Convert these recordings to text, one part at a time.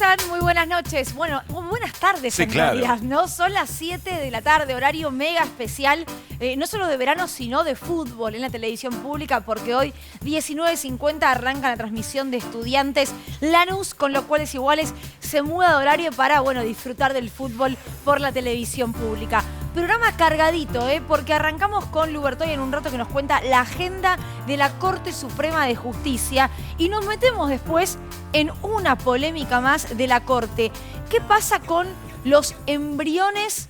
están? Muy buenas noches. Bueno, buenas tardes sí, en realidad, ¿no? Son las 7 de la tarde, horario mega especial, no solo de verano, sino de fútbol en la televisión pública, porque hoy 19:50 arranca la transmisión de Estudiantes Lanús, con lo cual iguales se muda de horario para, bueno, disfrutar del fútbol por la televisión pública. Programa cargadito, porque arrancamos con Lu Bertoy en un rato que nos cuenta la agenda de la Corte Suprema de Justicia y nos metemos después en una polémica más de la Corte. ¿Qué pasa con los embriones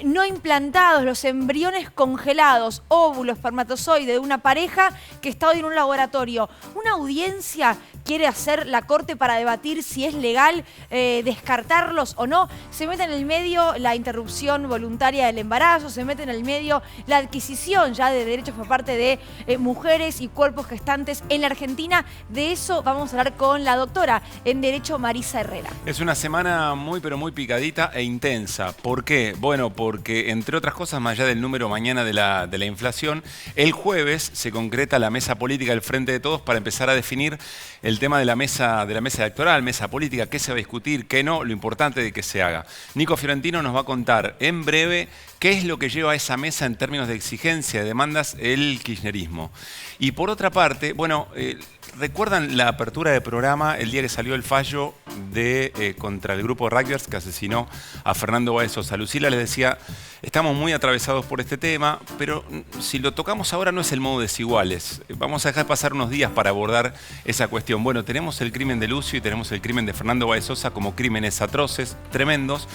no implantados, los embriones congelados, óvulos, espermatozoides de una pareja que está hoy en un laboratorio? Una audiencia quiere hacer la Corte para debatir si es legal descartarlos o no. Se mete en el medio la interrupción voluntaria del embarazo, se mete en el medio la adquisición ya de derechos por parte de mujeres y cuerpos gestantes en la Argentina. De eso vamos a hablar con la doctora en Derecho, Marisa Herrera. Es una semana muy pero muy picadita e intensa. ¿Por qué? Bueno, porque entre otras cosas, más allá del número mañana de la inflación, el jueves se concreta la mesa política del Frente de Todos para empezar a definir el tema de la mesa electoral, mesa política, qué se va a discutir, qué no, lo importante de que se haga. Nico Fiorentino nos va a contar en breve qué es lo que lleva a esa mesa en términos de exigencia, de demandas, el kirchnerismo. Y por otra parte, bueno, ¿recuerdan la apertura del programa el día que salió el fallo contra el grupo de rugbyers que asesinó a Fernando Báez Sosa? Lucila les decía, estamos muy atravesados por este tema, pero si lo tocamos ahora no es el modo desiguales. Vamos a dejar pasar unos días para abordar esa cuestión. Bueno, tenemos el crimen de Lucio y tenemos el crimen de Fernando Báez Sosa como crímenes atroces, tremendos,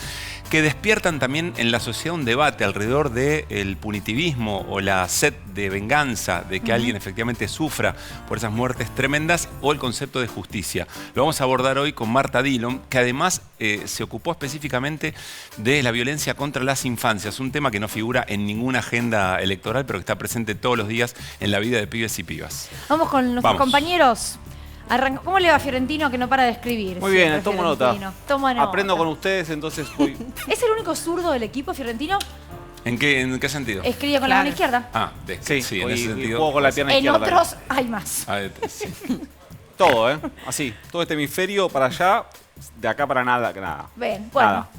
que despiertan también en la sociedad un debate alrededor del punitivismo o la sed de venganza, de que alguien efectivamente sufra por esas muertes tremendas, o el concepto de justicia. Lo vamos a abordar hoy con Marta Dillon, que además se ocupó específicamente de la violencia contra las infancias, un tema que no figura en ninguna agenda electoral, pero que está presente todos los días en la vida de pibes y pibas. Vamos con nuestros compañeros. ¿Cómo le va a Fiorentino, que no para de escribir? Muy bien, tomo nota. Toma nota. Aprendo con ustedes, entonces voy. ¿Es el único zurdo del equipo, Fiorentino? ¿En qué sentido? Escribe con la mano izquierda. Ah, sí, en ese sentido. Juego con la pierna izquierda. En otros hay más. Sí. Todo, así. Todo este hemisferio para allá, de acá para nada, que nada. Bien, bueno. Nada.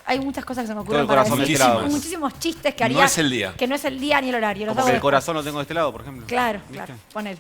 Hay muchas cosas que se me ocurren Todo el corazón para de decir. este lado. Muchísimos chistes que haría. No es el día. Que no es el día ni el horario. Como que el corazón lo tengo de este lado, por ejemplo. Claro, ¿Viste? claro. Ponele.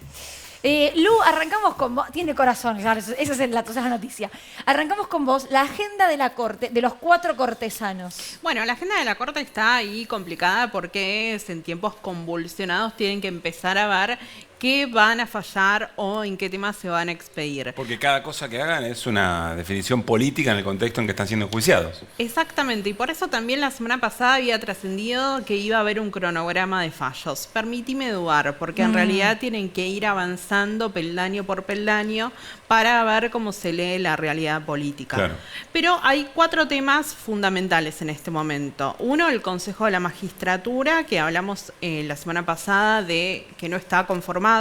Lu, arrancamos con vos. Tiene corazón, claro, esa es la noticia. Arrancamos con vos, la agenda de la Corte, de los 4 cortesanos. Bueno, la agenda de la Corte está ahí complicada porque en tiempos convulsionados tienen que empezar a ver qué van a fallar o en qué temas se van a expedir. Porque cada cosa que hagan es una definición política en el contexto en que están siendo enjuiciados. Exactamente, y por eso también la semana pasada había trascendido que iba a haber un cronograma de fallos. Permitime dudar, porque en realidad tienen que ir avanzando peldaño por peldaño para ver cómo se lee la realidad política. Claro. Pero hay 4 temas fundamentales en este momento. Uno, el Consejo de la Magistratura, que hablamos la semana pasada de que no está conformado.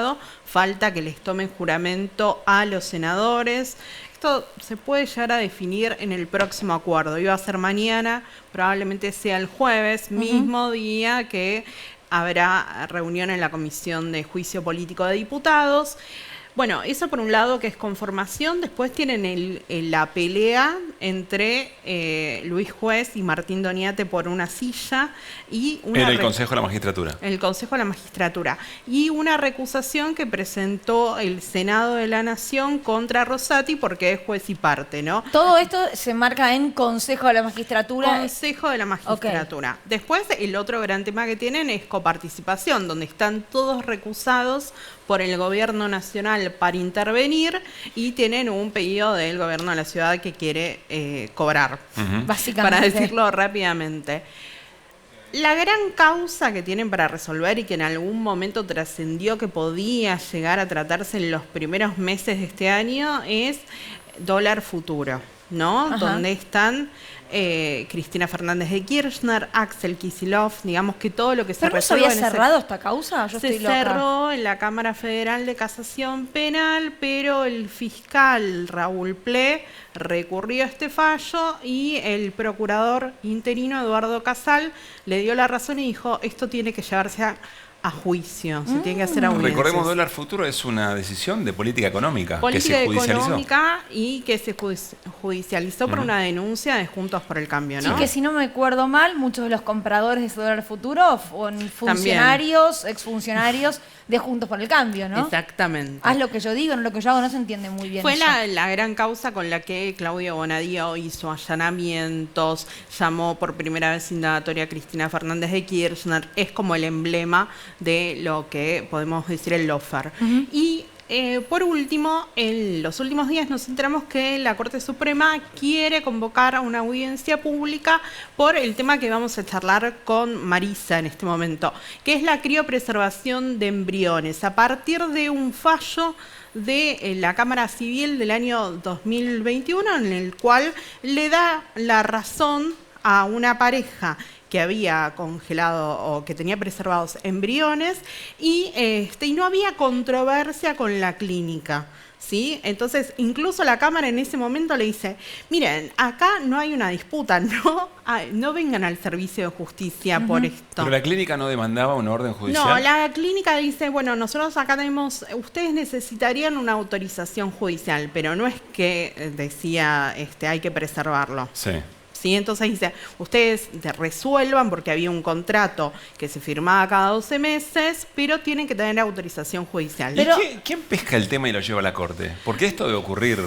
Falta que les tomen juramento a los senadores. Esto se puede llegar a definir en el próximo acuerdo. Iba a ser mañana, probablemente sea el jueves, mismo día que habrá reunión en la Comisión de Juicio Político de Diputados. Bueno, eso por un lado, que es conformación. Después tienen la pelea entre Luis Juez y Martín Doñate por una silla y En el Consejo de la Magistratura. El Consejo de la Magistratura. Y una recusación que presentó el Senado de la Nación contra Rosati porque es juez y parte, ¿no? Todo esto se marca en Consejo de la Magistratura. Consejo de la Magistratura. Okay. Después, el otro gran tema que tienen es coparticipación, donde están todos recusados por el gobierno nacional para intervenir y tienen un pedido del gobierno de la ciudad que quiere cobrar, básicamente. Para decirlo rápidamente. La gran causa que tienen para resolver y que en algún momento trascendió que podía llegar a tratarse en los primeros meses de este año es dólar futuro, ¿no? Ajá. Donde están Cristina Fernández de Kirchner, Axel Kicillof, digamos que todo lo que se resuelve. ¿Pero no se había cerrado esta causa? Se cerró en la Cámara Federal de Casación Penal, pero el fiscal Raúl Ple recurrió a este fallo y el procurador interino Eduardo Casal le dio la razón y dijo, esto tiene que llevarse a juicio, se tiene que hacer audiencias. Recordemos, dólar futuro es una decisión de política económica Política que se judicializó. económica y que se judicializó por una denuncia de Juntos por el Cambio, ¿no? Sí, que si no me acuerdo mal, muchos de los compradores de ese dólar futuro fueron funcionarios, exfuncionarios de Juntos por el Cambio, ¿no? Exactamente. Haz lo que yo digo, no lo que yo hago, no se entiende muy bien. Fue eso. la gran causa con la que Claudio Bonadío hizo allanamientos, llamó por primera vez indagatoria a Cristina Fernández de Kirchner, es como el emblema de lo que podemos decir el lawfare. Y por último, en los últimos días nos enteramos que la Corte Suprema quiere convocar a una audiencia pública por el tema que vamos a charlar con Marisa en este momento, que es la criopreservación de embriones. A partir de un fallo de la Cámara Civil del año 2021, en el cual le da la razón a una pareja que había congelado o que tenía preservados embriones y no había controversia con la clínica, ¿sí? Entonces, incluso la Cámara en ese momento le dice, miren, acá no hay una disputa, no vengan al servicio de justicia por esto. Pero la clínica no demandaba una orden judicial. No, la clínica dice, bueno, nosotros acá tenemos, ustedes necesitarían una autorización judicial, pero no es que decía, hay que preservarlo. Sí. ¿Sí? Entonces dice, ustedes resuelvan porque había un contrato que se firmaba cada 12 meses, pero tienen que tener autorización judicial. ¿Y quién pesca el tema y lo lleva a la Corte? Porque esto debe ocurrir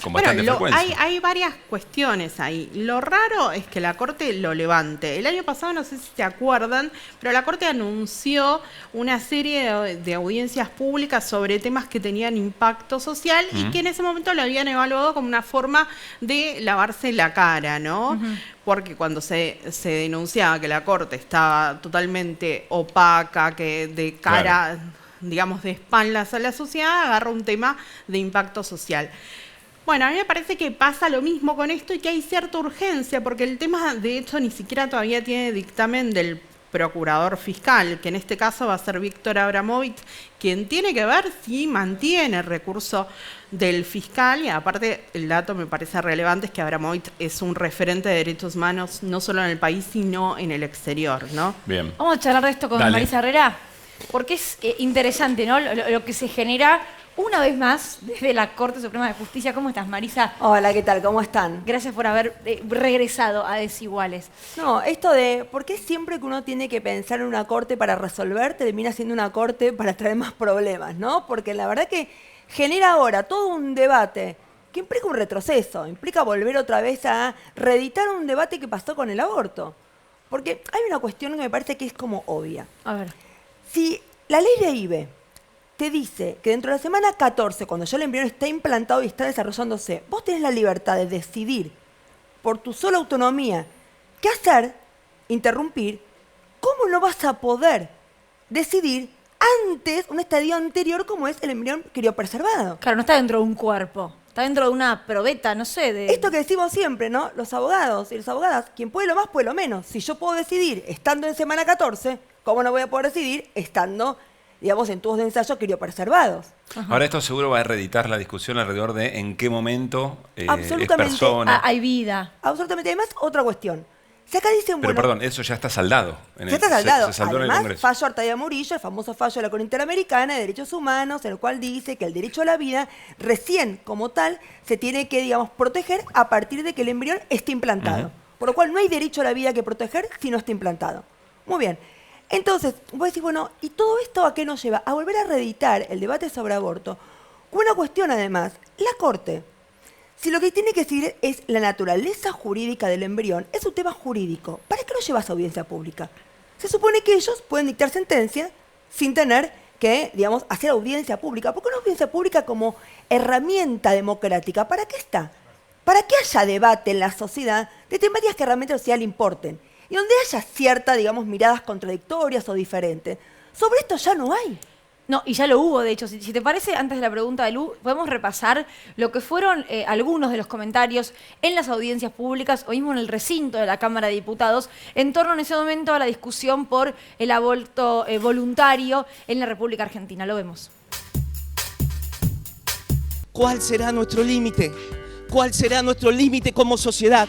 con bastante frecuencia. Hay varias cuestiones ahí. Lo raro es que la Corte lo levante. El año pasado, no sé si se acuerdan, pero la Corte anunció una serie de audiencias públicas sobre temas que tenían impacto social y que en ese momento lo habían evaluado como una forma de lavarse la cara, ¿no? Porque cuando se denunciaba que la Corte estaba totalmente opaca, que de cara, digamos, de espaldas a la sociedad, agarra un tema de impacto social. Bueno, a mí me parece que pasa lo mismo con esto y que hay cierta urgencia, porque el tema, de hecho, ni siquiera todavía tiene dictamen del procurador fiscal, que en este caso va a ser Víctor Abramovich, quien tiene que ver si mantiene el recurso del fiscal. Y aparte, el dato me parece relevante, es que Abramovich es un referente de derechos humanos no solo en el país, sino en el exterior, ¿no? Bien. Vamos a charlar de esto con Marisa Herrera, porque es interesante, ¿no? Lo que se genera una vez más desde la Corte Suprema de Justicia. ¿Cómo estás, Marisa? Hola, ¿qué tal? ¿Cómo están? Gracias por haber regresado a Desiguales. No, esto de por qué siempre que uno tiene que pensar en una corte para resolver, termina siendo una corte para traer más problemas, ¿no? Porque la verdad que genera ahora todo un debate que implica un retroceso, implica volver otra vez a reeditar un debate que pasó con el aborto. Porque hay una cuestión que me parece que es como obvia. A ver. Si la ley de IVE te dice que dentro de la semana 14, cuando ya el embrión está implantado y está desarrollándose, vos tenés la libertad de decidir por tu sola autonomía qué hacer, interrumpir, ¿cómo no vas a poder decidir antes, un estadio anterior como es el embrión criopreservado? Claro, no está dentro de un cuerpo, está dentro de una probeta, no sé. Esto que decimos siempre, ¿no? Los abogados y las abogadas, quien puede lo más, puede lo menos. Si yo puedo decidir estando en semana 14, ¿cómo no voy a poder decidir estando, digamos, en tubos de ensayo criopreservados? Ahora esto seguro va a reeditar la discusión alrededor de en qué momento es Absolutamente. persona. Hay vida. Absolutamente. Además, otra cuestión. Si acá dicen, Pero bueno, perdón, eso ya está saldado. ya está saldado. Se saldó en el Además, Congreso. fallo Artaya Murillo, el famoso fallo de la Corte Interamericana de Derechos Humanos, en el cual dice que el derecho a la vida, recién como tal, se tiene que, digamos, proteger a partir de que el embrión esté implantado. Por lo cual no hay derecho a la vida que proteger si no está implantado. Muy bien. Entonces, vos decís, bueno, ¿y todo esto a qué nos lleva? A volver a reeditar el debate sobre aborto. Una cuestión, además, la Corte, si lo que tiene que decir es la naturaleza jurídica del embrión, es un tema jurídico. ¿Para qué lo llevas a audiencia pública? Se supone que ellos pueden dictar sentencia sin tener que, digamos, hacer audiencia pública. ¿Por qué una audiencia pública como herramienta democrática? ¿Para qué está? Para que haya debate en la sociedad de temáticas que realmente a la sociedad le importen. Y donde haya cierta, digamos, miradas contradictorias o diferentes. Sobre esto ya no hay. No, y ya lo hubo, de hecho. Si te parece, antes de la pregunta de Lu, podemos repasar lo que fueron algunos de los comentarios en las audiencias públicas, o mismo en el recinto de la Cámara de Diputados, en torno en ese momento a la discusión por el aborto voluntario en la República Argentina. Lo vemos. ¿Cuál será nuestro límite? ¿Cuál será nuestro límite como sociedad?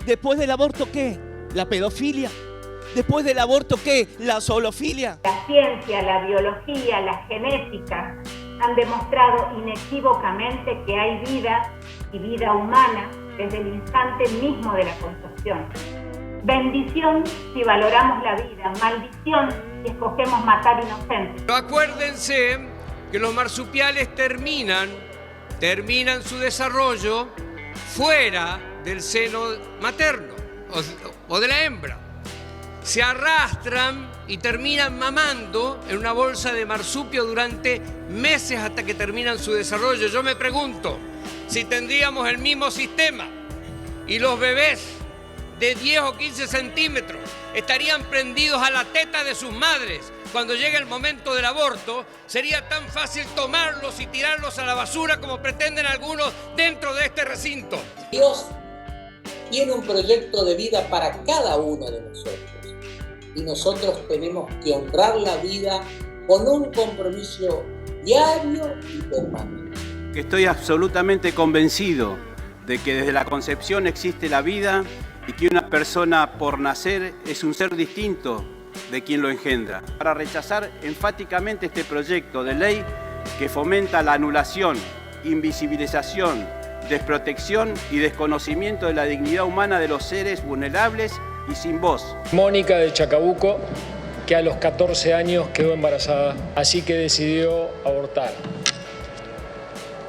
Después del aborto, ¿qué? ¿La pedofilia? Después del aborto, ¿qué? ¿La zoofilia? La ciencia, la biología, la genética han demostrado inequívocamente que hay vida y vida humana desde el instante mismo de la concepción. Bendición si valoramos la vida, maldición si escogemos matar inocentes. Pero acuérdense que los marsupiales terminan su desarrollo fuera del seno materno o de la hembra. Se arrastran y terminan mamando en una bolsa de marsupio durante meses hasta que terminan su desarrollo. Yo me pregunto si tendríamos el mismo sistema y los bebés de 10 o 15 centímetros estarían prendidos a la teta de sus madres. Cuando llegue el momento del aborto, sería tan fácil tomarlos y tirarlos a la basura como pretenden algunos dentro de este recinto. Dios tiene un proyecto de vida para cada uno de nosotros y nosotros tenemos que honrar la vida con un compromiso diario y permanente. Estoy absolutamente convencido de que desde la concepción existe la vida y que una persona por nacer es un ser distinto de quien lo engendra. Para rechazar enfáticamente este proyecto de ley que fomenta la anulación, invisibilización, desprotección y desconocimiento de la dignidad humana de los seres vulnerables y sin voz. Mónica de Chacabuco, que a los 14 años quedó embarazada, así que decidió abortar.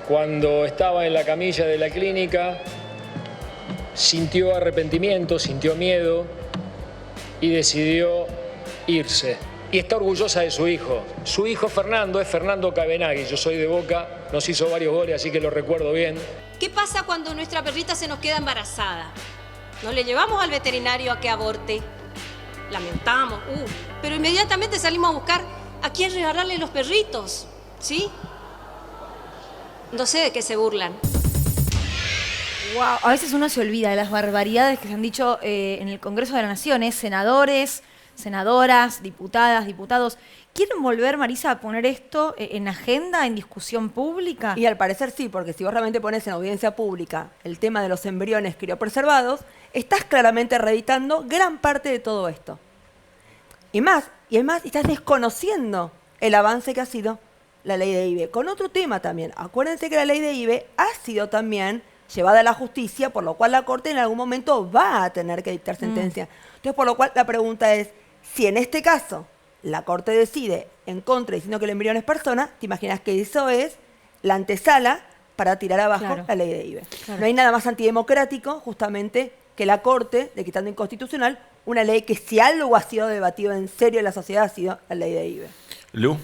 Cuando estaba en la camilla de la clínica, sintió arrepentimiento, sintió miedo y decidió irse. Y está orgullosa de su hijo. Su hijo Fernando es Fernando Cabenagui. Yo soy de Boca, nos hizo varios goles, así que lo recuerdo bien. ¿Qué pasa cuando nuestra perrita se nos queda embarazada? ¿No le llevamos al veterinario a que aborte? Lamentamos, pero inmediatamente salimos a buscar a quién regalarle los perritos, ¿sí? No sé de qué se burlan. Wow, a veces uno se olvida de las barbaridades que se han dicho en el Congreso de la Nación, senadores, senadoras, diputadas, diputados. ¿Quieren volver, Marisa, a poner esto en agenda, en discusión pública? Y al parecer sí, porque si vos realmente pones en audiencia pública el tema de los embriones criopreservados, estás claramente reeditando gran parte de todo esto. Y además estás desconociendo el avance que ha sido la ley de IVE. Con otro tema también, acuérdense que la ley de IVE ha sido también llevada a la justicia, por lo cual la Corte en algún momento va a tener que dictar sentencia. Entonces, por lo cual la pregunta es, si en este caso la Corte decide en contra diciendo que el embrión es persona, te imaginas que eso es la antesala para tirar abajo la ley de IVE. Claro. No hay nada más antidemocrático, justamente, que la Corte decretando inconstitucional una ley que si algo ha sido debatido en serio en la sociedad ha sido la ley de IVE. Lu.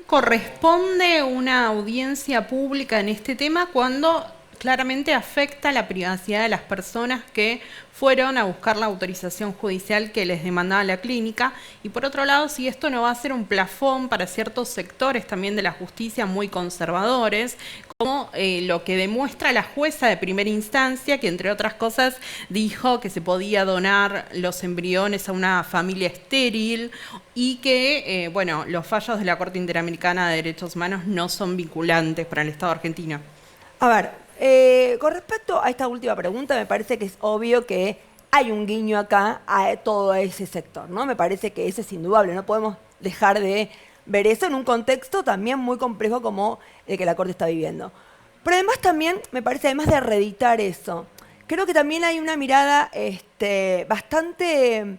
¿Corresponde una audiencia pública en este tema cuando claramente afecta la privacidad de las personas que fueron a buscar la autorización judicial que les demandaba la clínica? Y por otro lado, si esto no va a ser un plafón para ciertos sectores también de la justicia muy conservadores, como lo que demuestra la jueza de primera instancia, que entre otras cosas dijo que se podía donar los embriones a una familia estéril y que, los fallos de la Corte Interamericana de Derechos Humanos no son vinculantes para el Estado argentino. A ver, con respecto a esta última pregunta, me parece que es obvio que hay un guiño acá a todo ese sector, ¿no? Me parece que eso es indudable, no podemos dejar de ver eso en un contexto también muy complejo como el que la Corte está viviendo. Pero además también, me parece, además de reeditar eso, creo que también hay una mirada bastante,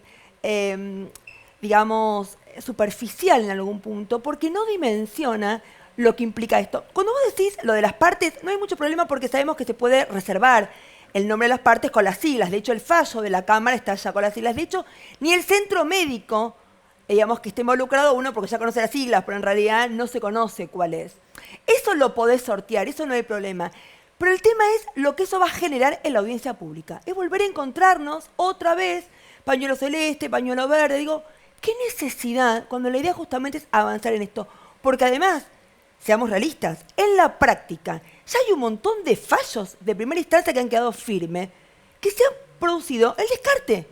superficial en algún punto, porque no dimensiona lo que implica esto. Cuando vos decís lo de las partes, no hay mucho problema porque sabemos que se puede reservar el nombre de las partes con las siglas. De hecho, el fallo de la Cámara está ya con las siglas. De hecho, ni el centro médico, que esté involucrado, uno porque ya conoce las siglas, pero en realidad no se conoce cuál es. Eso lo podés sortear, eso no hay problema. Pero el tema es lo que eso va a generar en la audiencia pública. Es volver a encontrarnos otra vez, pañuelo celeste, pañuelo verde. Digo, ¿qué necesidad cuando la idea justamente es avanzar en esto? Porque además, seamos realistas, en la práctica ya hay un montón de fallos de primera instancia que han quedado firmes, que se han producido el descarte.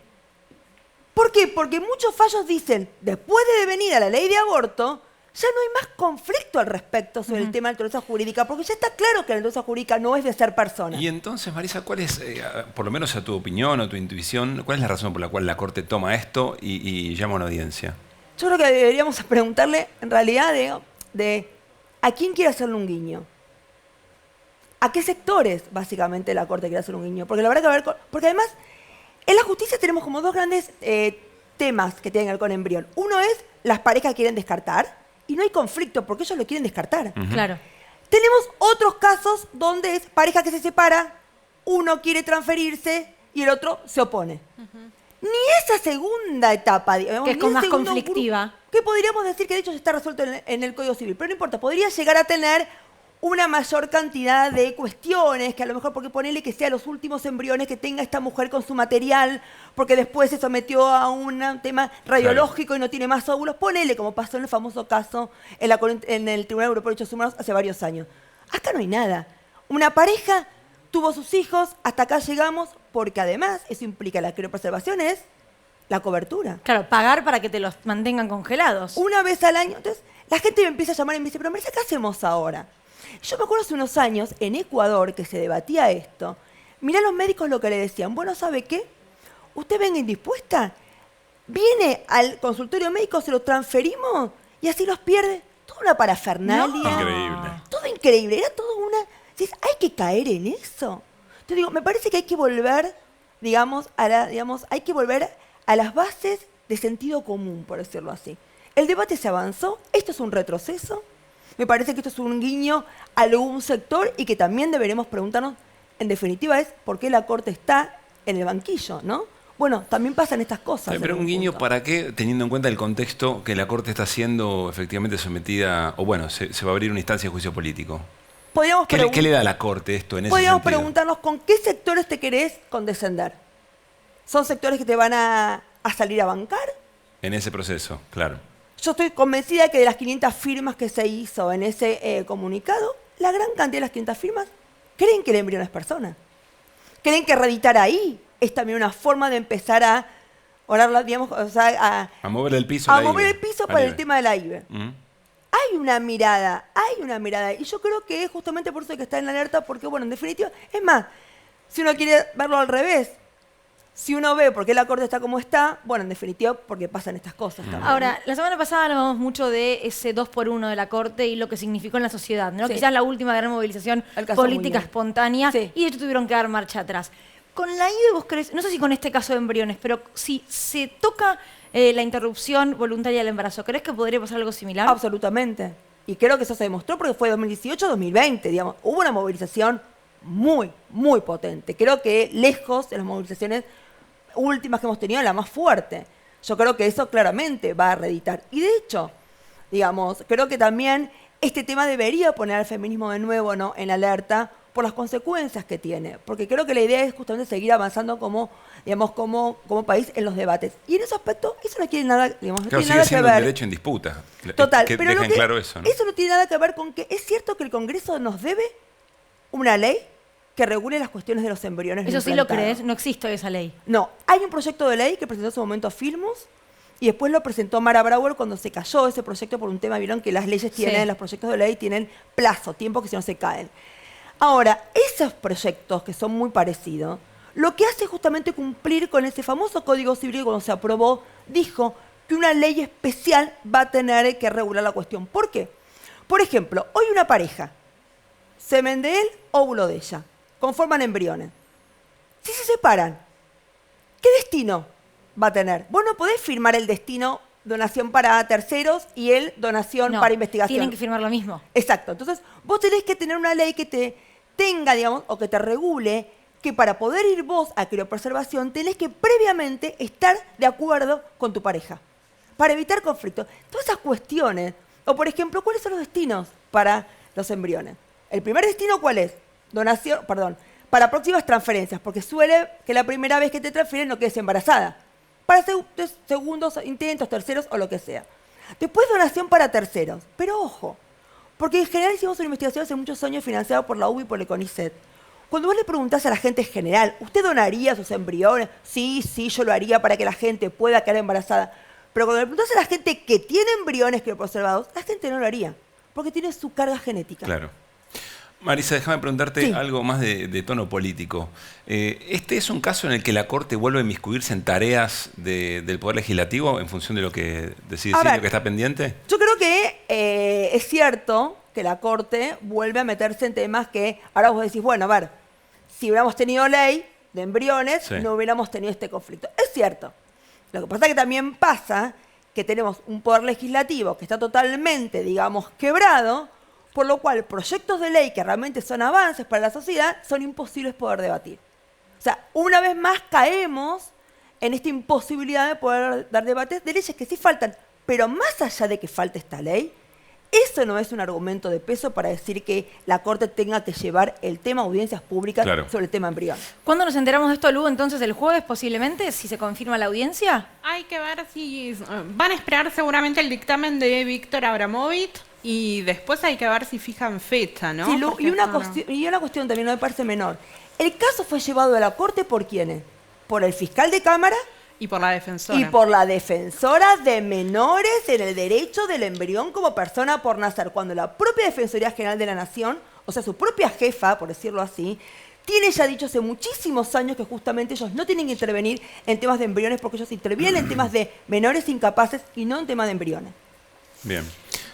¿Por qué? Porque muchos fallos dicen, después de devenida la ley de aborto, ya no hay más conflicto al respecto sobre el tema de la naturaleza jurídica, porque ya está claro que la naturaleza jurídica no es de ser persona. Y entonces, Marisa, ¿cuál es, por lo menos a tu opinión o tu intuición, cuál es la razón por la cual la Corte toma esto y llama a una audiencia? Yo creo que deberíamos preguntarle, en realidad, de ¿a quién quiere hacerle un guiño? ¿A qué sectores, básicamente, la Corte quiere hacer un guiño? Porque la verdad que porque además, en la justicia tenemos como dos grandes temas que tienen que ver con embrión. Uno es las parejas quieren descartar, y no hay conflicto porque ellos lo quieren descartar. Claro. Tenemos otros casos donde es pareja que se separa, uno quiere transferirse y el otro se opone. Ni esa segunda etapa, digamos, que es ni más segundo conflictiva. que podríamos decir que de hecho ya está resuelto en el Código Civil, pero no importa, podría llegar a tener una mayor cantidad de cuestiones, que a lo mejor porque ponerle que sea los últimos embriones que tenga esta mujer con su material, porque después se sometió a un tema radiológico y no tiene más óvulos, ponele como pasó en el famoso caso en el Tribunal Europeo de Derechos Humanos hace varios años. Acá no hay nada. Una pareja tuvo sus hijos, hasta acá llegamos, porque además eso implica la criopreservación, es la cobertura. Claro, pagar para que te los mantengan congelados. Una vez al año. Entonces, la gente me empieza a llamar y me dice, pero Marisa, ¿qué hacemos ahora? Yo me acuerdo hace unos años, en Ecuador, que se debatía esto. Mirá los médicos lo que le decían. Bueno, ¿sabe qué? Usted venga indispuesta, viene al consultorio médico, se lo transferimos y así los pierde. Toda una parafernalia. No. Increíble. Todo increíble. Era todo una... ¿Hay que caer en eso? Te digo, me parece que hay que volver, hay que volver a las bases de sentido común, por decirlo así. El debate se avanzó, esto es un retroceso. Me parece que esto es un guiño a algún sector y que también deberemos preguntarnos, en definitiva, es por qué la Corte está en el banquillo, ¿no? Bueno, también pasan estas cosas. Pero un guiño, punto. ¿para qué? Teniendo en cuenta el contexto que la Corte está siendo efectivamente sometida, o bueno, se va a abrir una instancia de juicio político. ¿Qué le da a la Corte esto en ese Podríamos sentido? preguntarnos con qué sectores te querés condescender. ¿Son sectores que te van a salir a bancar? En ese proceso, claro. Yo estoy convencida que de las 500 firmas que se hizo en ese comunicado, la gran cantidad de las 500 firmas creen que el embrión es persona. Creen que reeditar ahí es también una forma de empezar a orarla, digamos, o sea, a mover el piso. A mover el piso para el tema de la IVE. Uh-huh. Hay una mirada. Y yo creo que es justamente por eso que está en la alerta, porque, bueno, en definitiva, es más, si uno quiere verlo al revés, si uno ve por qué la Corte está como está, bueno, en definitiva, porque pasan estas cosas también. Ahora, la semana pasada hablamos mucho de ese 2x1 de la Corte y lo que significó en la sociedad, ¿no? Sí. Quizás la última gran movilización política espontánea, y de hecho tuvieron que dar marcha atrás. Con la IVE vos crees, no sé si con este caso de embriones, pero si se toca la interrupción voluntaria del embarazo, ¿crees que podría pasar algo similar? Absolutamente. Y creo que eso se demostró porque fue 2018-2020, digamos. Hubo una movilización muy, muy potente. Creo que lejos de las movilizaciones últimas que hemos tenido, la más fuerte. Yo creo que eso claramente va a reeditar. Y de hecho, digamos, creo que también este tema debería poner al feminismo de nuevo, ¿no?, en alerta por las consecuencias que tiene. Porque creo que la idea es justamente seguir avanzando como, digamos, como país en los debates. Y en ese aspecto, eso no tiene nada, digamos, no Claro, tiene nada sigue que siendo ver. un derecho en disputa. Total, que pero dejen claro eso, ¿no? Eso no tiene nada que ver con que es cierto que el Congreso nos debe una ley que regule las cuestiones de los embriones. Eso sí lo crees, no existe esa ley. No, hay un proyecto de ley que presentó en su momento Filmus y después lo presentó Mara Brauer cuando se cayó ese proyecto por un tema, vieron que las leyes tienen, los proyectos de ley tienen plazo, tiempo que si no se caen. Ahora, esos proyectos que son muy parecidos, lo que hace es justamente cumplir con ese famoso Código Civil que cuando se aprobó dijo que una ley especial va a tener que regular la cuestión. ¿Por qué? Por ejemplo, hoy una pareja, semen de él, óvulo de ella, conforman embriones. Si se separan, ¿qué destino va a tener? Vos no podés firmar el destino donación para terceros y el donación para investigación. Tienen que firmar lo mismo. Exacto. Entonces, vos tenés que tener una ley que te tenga, digamos, o que te regule que para poder ir vos a criopreservación tenés que previamente estar de acuerdo con tu pareja para evitar conflictos. Todas esas cuestiones. O, por ejemplo, ¿cuáles son los destinos para los embriones? El primer destino, ¿cuál es? Para próximas transferencias, porque suele que la primera vez que te transfieren no quedes embarazada. Para segundos intentos, terceros o lo que sea. Después donación para terceros. Pero ojo, porque en general hicimos una investigación hace muchos años financiada por la UBI y por el CONICET. Cuando vos le preguntás a la gente en general, ¿usted donaría sus embriones? Sí, yo lo haría para que la gente pueda quedar embarazada. Pero cuando le preguntas a la gente que tiene embriones criopreservados, la gente no lo haría, porque tiene su carga genética. Claro. Marisa, déjame preguntarte algo más de tono político. ¿Este es un caso en el que la Corte vuelve a inmiscuirse en tareas del Poder Legislativo en función de lo que decide decir, lo que está pendiente? Yo creo que es cierto que la Corte vuelve a meterse en temas que ahora vos decís, bueno, a ver, si hubiéramos tenido ley de embriones, no hubiéramos tenido este conflicto. Es cierto. Lo que pasa es que también pasa que tenemos un Poder Legislativo que está totalmente, digamos, quebrado, por lo cual proyectos de ley que realmente son avances para la sociedad son imposibles poder debatir. O sea, una vez más caemos en esta imposibilidad de poder dar debates de leyes que sí faltan. Pero más allá de que falte esta ley, eso no es un argumento de peso para decir que la Corte tenga que llevar el tema audiencias públicas sobre el tema embrión. ¿Cuándo nos enteramos de esto, Lu? Entonces, ¿el jueves posiblemente, si se confirma la audiencia? Hay que ver si van a esperar seguramente el dictamen de Víctor Abramovich y después hay que ver si fijan fecha, ¿no? Sí, Lu, y una cuestión también no me parece menor. El caso fue llevado a la Corte ¿por quiénes? Por el fiscal de Cámara y por la defensora. Y por la defensora de menores en el derecho del embrión como persona por nacer. Cuando la propia Defensoría General de la Nación, o sea, su propia jefa, por decirlo así, tiene ya dicho hace muchísimos años que justamente ellos no tienen que intervenir en temas de embriones porque ellos intervienen en temas de menores incapaces y no en temas de embriones. Bien.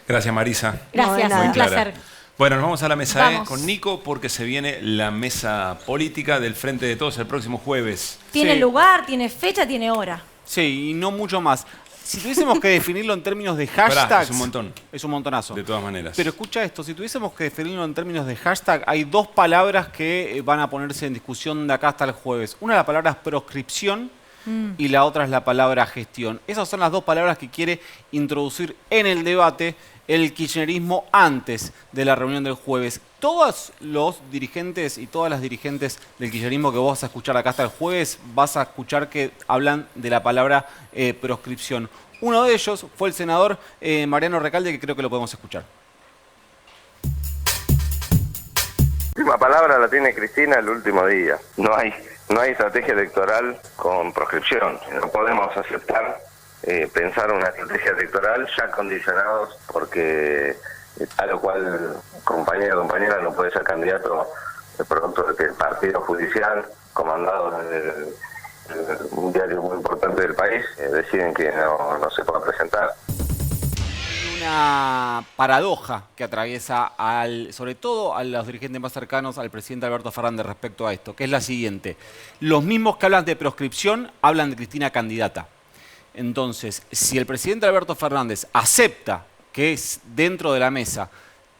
Gracias, Marisa. Gracias, muy un clara. placer. Bueno, nos vamos a la mesa con Nico porque se viene la mesa política del Frente de Todos el próximo jueves. Tiene lugar, tiene fecha, tiene hora. Sí, y no mucho más. Si tuviésemos que definirlo en términos de hashtags... Pará, es un montón. Es un montonazo. De todas maneras. Pero escucha esto, si tuviésemos que definirlo en términos de hashtag, hay dos palabras que van a ponerse en discusión de acá hasta el jueves. Una es la palabra proscripción y la otra es la palabra gestión. Esas son las dos palabras que quiere introducir en el debate el kirchnerismo antes de la reunión del jueves. Todos los dirigentes y todas las dirigentes del kirchnerismo que vos vas a escuchar acá hasta el jueves, vas a escuchar que hablan de la palabra proscripción. Uno de ellos fue el senador Mariano Recalde, que creo que lo podemos escuchar. La última palabra la tiene Cristina el último día. No hay estrategia electoral con proscripción. No podemos aceptar pensar una estrategia electoral ya condicionados porque a lo cual compañero o compañera no puede ser candidato producto de que el partido judicial comandado en un diario muy importante del país deciden que no se pueda presentar. Una paradoja que atraviesa sobre todo a los dirigentes más cercanos al presidente Alberto Fernández respecto a esto, que es la siguiente. Los mismos que hablan de proscripción hablan de Cristina candidata. Entonces, si el presidente Alberto Fernández acepta que dentro de la mesa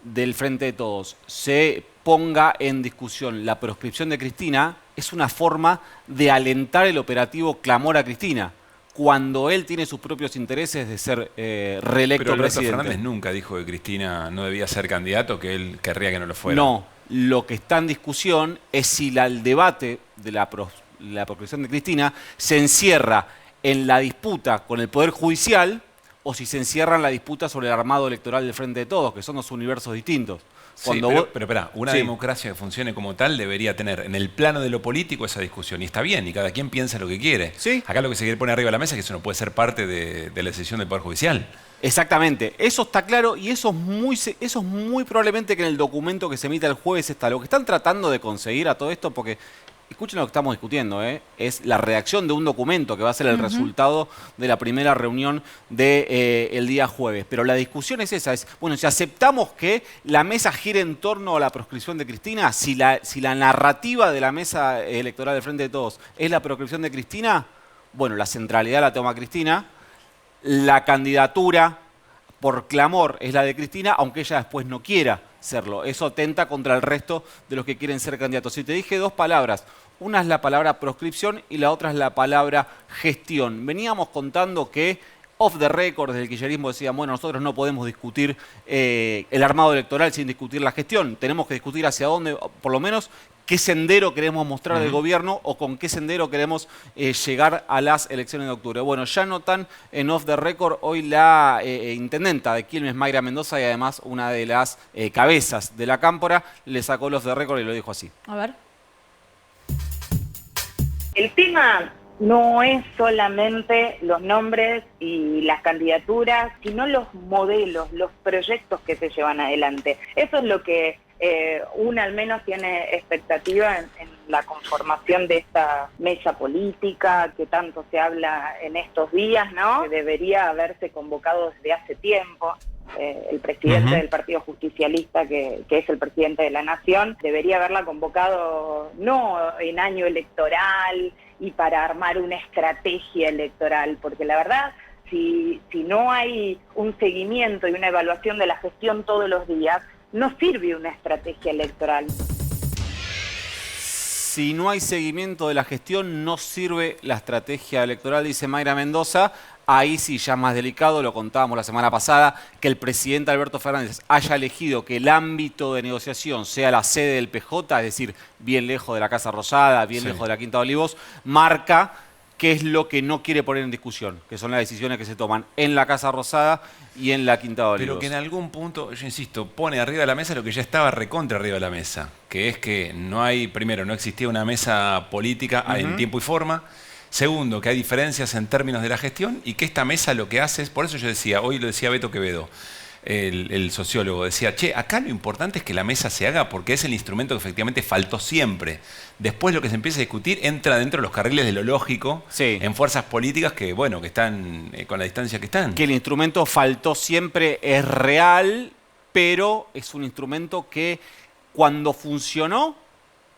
del Frente de Todos se ponga en discusión la proscripción de Cristina, es una forma de alentar el operativo clamor a Cristina, cuando él tiene sus propios intereses de ser reelecto Pero Alberto presidente. Fernández nunca dijo que Cristina no debía ser candidato, que él querría que no lo fuera. No, lo que está en discusión es si el debate de la proscripción de Cristina se encierra en la disputa con el Poder Judicial o si se encierra en la disputa sobre el armado electoral del Frente de Todos, que son dos universos distintos. Cuando pero espera, una democracia que funcione como tal debería tener en el plano de lo político esa discusión. Y está bien, y cada quien piensa lo que quiere. Acá lo que se quiere poner arriba de la mesa es que eso no puede ser parte de la decisión del Poder Judicial. Exactamente, eso está claro y eso es muy probablemente que en el documento que se emita el jueves está. Lo que están tratando de conseguir a todo esto, porque escuchen lo que estamos discutiendo, es la redacción de un documento que va a ser el resultado de la primera reunión del día jueves. Pero la discusión es esa, bueno, si aceptamos que la mesa gire en torno a la proscripción de Cristina, si la narrativa de la mesa electoral del Frente de Todos es la proscripción de Cristina, bueno, la centralidad la toma Cristina, la candidatura por clamor es la de Cristina, aunque ella después no quiera serlo. Eso atenta contra el resto de los que quieren ser candidatos. Y te dije dos palabras. Una es la palabra proscripción y la otra es la palabra gestión. Veníamos contando que off the record desde el kirchnerismo decían, bueno, nosotros no podemos discutir el armado electoral sin discutir la gestión. Tenemos que discutir hacia dónde, por lo menos, qué sendero queremos mostrar del gobierno o con qué sendero queremos llegar a las elecciones de octubre. Bueno, ya notan en off the record hoy la intendenta de Quilmes, Mayra Mendoza, y además una de las cabezas de la cámpora, le sacó el off the record y lo dijo así. A ver. El tema no es solamente los nombres y las candidaturas, sino los modelos, los proyectos que se llevan adelante. Eso es lo que uno al menos tiene expectativa en la conformación de esta mesa política que tanto se habla en estos días, ¿no? Que debería haberse convocado desde hace tiempo. El presidente del Partido Justicialista, que es el presidente de la Nación, debería haberla convocado no en año electoral y para armar una estrategia electoral, porque la verdad, si no hay un seguimiento y una evaluación de la gestión todos los días, no sirve una estrategia electoral. Si no hay seguimiento de la gestión, no sirve la estrategia electoral, dice Mayra Mendoza. Ahí sí ya es más delicado, lo contábamos la semana pasada, que el presidente Alberto Fernández haya elegido que el ámbito de negociación sea la sede del PJ, es decir, bien lejos de la Casa Rosada, bien lejos de la Quinta de Olivos, marca qué es lo que no quiere poner en discusión, que son las decisiones que se toman en la Casa Rosada y en la Quinta de Olivos. Pero que en algún punto, yo insisto, pone arriba de la mesa lo que ya estaba recontra arriba de la mesa, que es que no hay, primero, no existía una mesa política en tiempo y forma. Segundo, que hay diferencias en términos de la gestión y que esta mesa lo que hace es, por eso yo decía, hoy lo decía Beto Quevedo, el sociólogo, decía, che, acá lo importante es que la mesa se haga porque es el instrumento que efectivamente faltó siempre. Después lo que se empieza a discutir entra dentro de los carriles de lo lógico, en fuerzas políticas que, bueno, que están con la distancia que están. Que el instrumento faltó siempre es real, pero es un instrumento que cuando funcionó,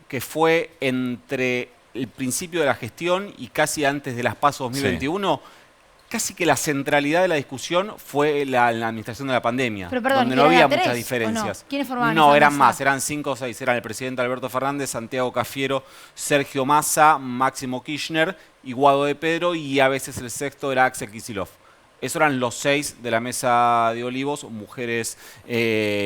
que fue entre el principio de la gestión y casi antes de las PASO 2021, casi que la centralidad de la discusión fue la administración de la pandemia, pero, perdón, donde no había muchas diferencias. No? ¿Quiénes formaban No, esa eran mesa? más, eran 5 o 6. Eran el presidente Alberto Fernández, Santiago Cafiero, Sergio Massa, Máximo Kirchner y Guado de Pedro, y a veces el sexto era Axel Kicillof. Esos eran los 6 de la mesa de Olivos, mujeres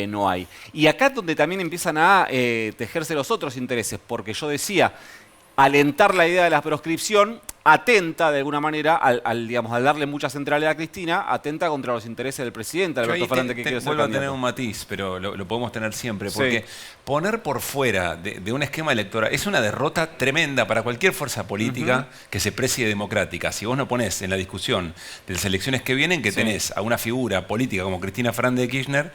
no hay. Y acá es donde también empiezan a tejerse los otros intereses, porque yo decía, alentar la idea de la proscripción atenta de alguna manera, digamos, al darle mucha centralidad a Cristina, atenta contra los intereses del presidente Alberto Fernández, que quiere ser vuelvo a candidato. tener un matiz, pero lo podemos tener siempre, porque poner por fuera de un esquema electoral es una derrota tremenda para cualquier fuerza política que se precie democrática. Si vos no ponés en la discusión de las elecciones que vienen que tenés a una figura política como Cristina Fernández de Kirchner,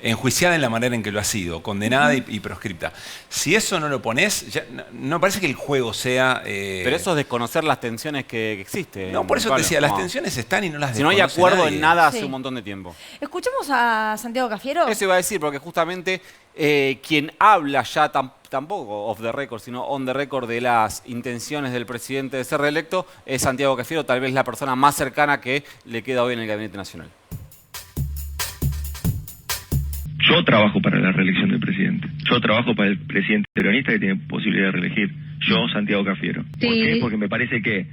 enjuiciada en la manera en que lo ha sido, condenada y proscripta. Si eso no lo ponés, ya no parece que el juego sea... Pero eso es desconocer las tensiones que existen. No, por eso te decía, las tensiones están y no las Si no hay desconoce acuerdo nadie. en nada hace un montón de tiempo. ¿Escuchamos a Santiago Cafiero? Eso iba a decir, porque justamente quien habla ya tampoco off the record, sino on the record de las intenciones del presidente de ser reelecto, es Santiago Cafiero, tal vez la persona más cercana que le queda hoy en el Gabinete Nacional. Yo trabajo para la reelección del presidente. Yo trabajo para el presidente peronista que tiene posibilidad de reelegir. Yo, Santiago Cafiero. ¿Por qué? Porque me parece que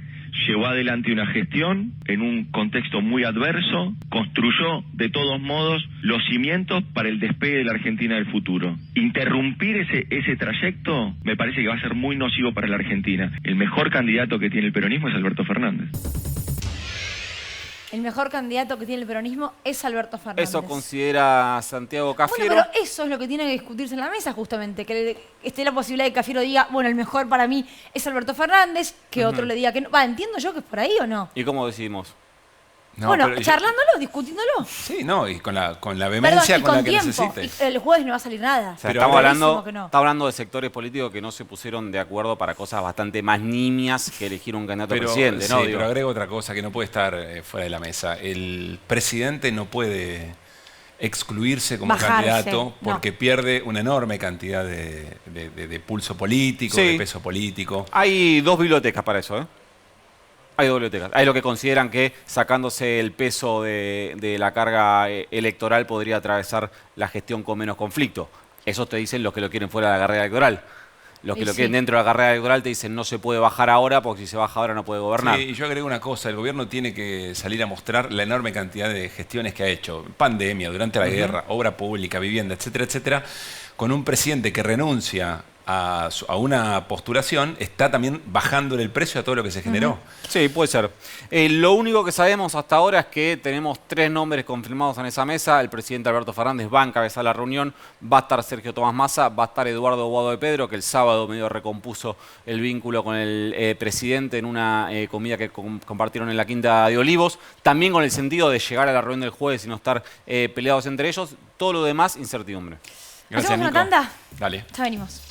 llevó adelante una gestión en un contexto muy adverso, construyó de todos modos los cimientos para el despegue de la Argentina del futuro. Interrumpir ese trayecto me parece que va a ser muy nocivo para la Argentina. El mejor candidato que tiene el peronismo es Alberto Fernández. El mejor candidato que tiene el peronismo es Alberto Fernández. Eso considera Santiago Cafiero. Bueno, pero eso es lo que tiene que discutirse en la mesa justamente, que esté la posibilidad de que Cafiero diga, bueno, el mejor para mí es Alberto Fernández, que otro le diga que no. Entiendo yo que es por ahí o no. ¿Y cómo decidimos? No, bueno, pero charlándolo, discutiéndolo. Sí, no, y con la vehemencia Perdón, y con la que tiempo. necesites. Y el jueves no va a salir nada. O sea, Pero estamos hablando de sectores políticos que no se pusieron de acuerdo para cosas bastante más nimias que elegir un candidato a presidente, ¿no? Sí, pero agrego otra cosa que no puede estar fuera de la mesa. El presidente no puede excluirse como candidato porque pierde una enorme cantidad de pulso político, de peso político. Hay dos bibliotecas para eso, ¿eh? Hay dos bibliotecas. Hay lo que consideran que sacándose el peso de la carga electoral podría atravesar la gestión con menos conflicto. Eso te dicen los que lo quieren fuera de la carrera electoral. Los que lo quieren dentro de la carrera electoral te dicen no se puede bajar ahora porque si se baja ahora no puede gobernar. Sí, y yo agrego una cosa, el gobierno tiene que salir a mostrar la enorme cantidad de gestiones que ha hecho. Pandemia, durante la guerra, obra pública, vivienda, etcétera, etcétera. Con un presidente que renuncia una postulación, está también bajándole el precio a todo lo que se generó. Sí, puede ser. Lo único que sabemos hasta ahora es que tenemos 3 nombres confirmados en esa mesa. El presidente Alberto Fernández va a encabezar la reunión, va a estar Sergio Tomás Massa, va a estar Eduardo Guado de Pedro, que el sábado medio recompuso el vínculo con el presidente en una comida que compartieron en la Quinta de Olivos. También con el sentido de llegar a la reunión del jueves y no estar peleados entre ellos. Todo lo demás, incertidumbre. Gracias, ¿Hacemos Nico. una tanda? Dale. Ya venimos.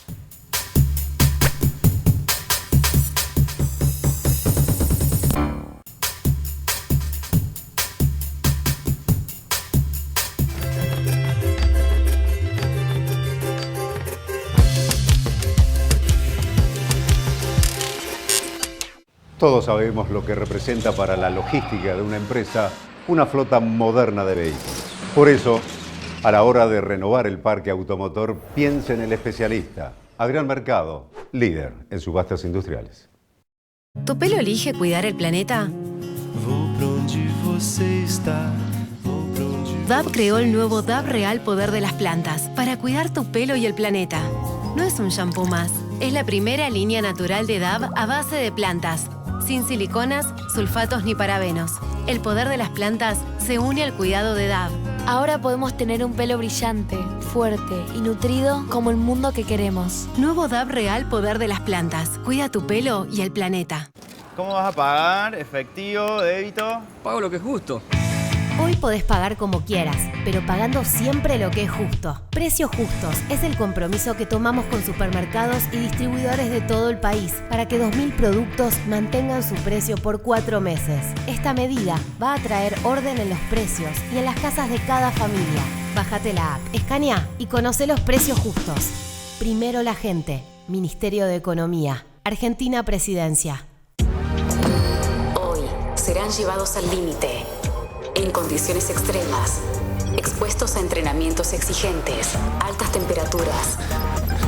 Todos sabemos lo que representa para la logística de una empresa una flota moderna de vehículos. Por eso, a la hora de renovar el parque automotor, piense en el especialista, Adrián Mercado, líder en subastas industriales. ¿Tu pelo elige cuidar el planeta? DAV creó el nuevo DAV Real Poder de las Plantas para cuidar tu pelo y el planeta. No es un shampoo más, es la primera línea natural de DAV a base de plantas, sin siliconas, sulfatos ni parabenos. El poder de las plantas se une al cuidado de DAV. Ahora podemos tener un pelo brillante, fuerte y nutrido como el mundo que queremos. Nuevo DAV Real Poder de las Plantas. Cuida tu pelo y el planeta. ¿Cómo vas a pagar? ¿Efectivo? ¿Débito? Pago lo que es justo. Hoy podés pagar como quieras, pero pagando siempre lo que es justo. Precios Justos es el compromiso que tomamos con supermercados y distribuidores de todo el país para que 2.000 productos mantengan su precio por 4 meses. Esta medida va a traer orden en los precios y en las casas de cada familia. Bájate la app, escanea y conoce los precios justos. Primero la gente. Ministerio de Economía. Argentina Presidencia. Hoy serán llevados al límite. En condiciones extremas, expuestos a entrenamientos exigentes, altas temperaturas